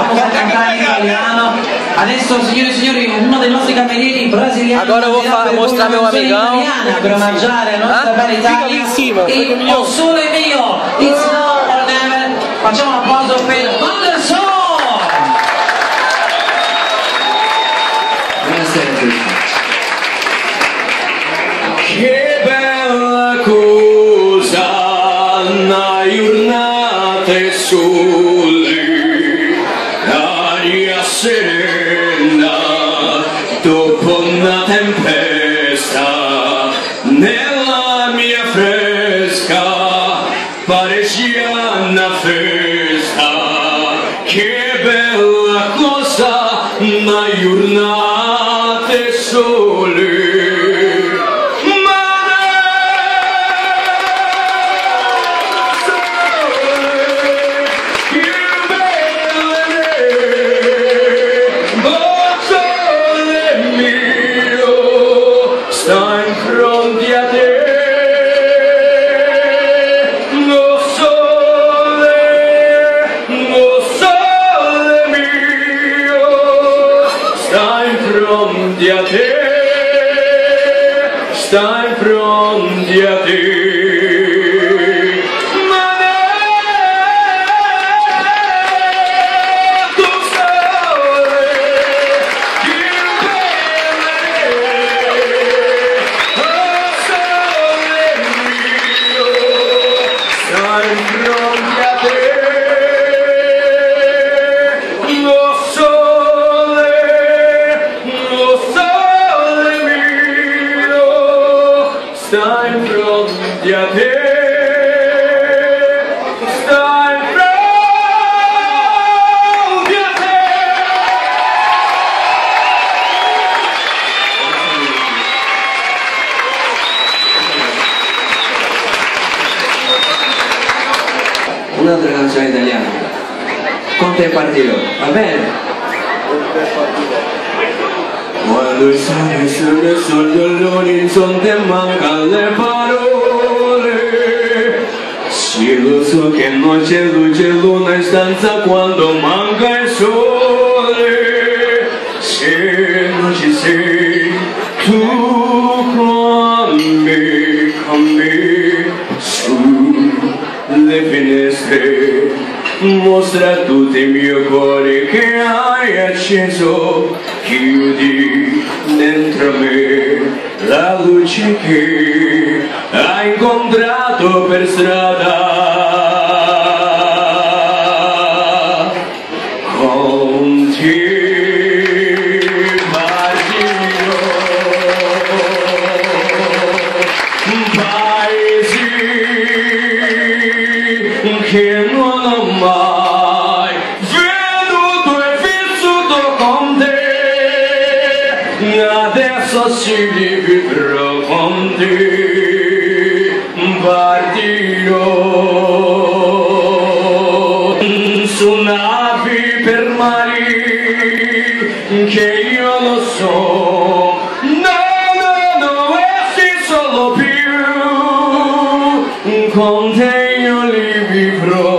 vamos a cantare in italiano. Adesso, signore e signori, uno dei nostri camerieri brasiliani. Agora eu vou mostrar meu amigão. Per mangiare la nostra bella Italia. E o sole mio, it's now or never. Facciamo un applauso per Anderson. Che bella cosa una giornata sole, aria serena dopo una tempesta, nella mia fresca parecchia una festa. Che bella cosa una giornata sole. Stai pronti a te. Stai pronti a te, stai pronti a te. Un'altra canzone italiana. Con te partirò, va bene? Quando il sole sale sotto l'orizzonte mancano le parole. Sì, lo so che non c'è luce, luna in stanza quando manca il sole. Se non ci sei tu con me sulle finestre, mostra tutto il mio cuore che hai acceso. Chiudi dentro me la luce che hai incontrato per strada. Con te partirò, paesi che non ho mai veduto e vissuto con te. Adesso si vivrò con te, partirò su navi per mari che io lo so, non esisto solo più, con te io li vivrò.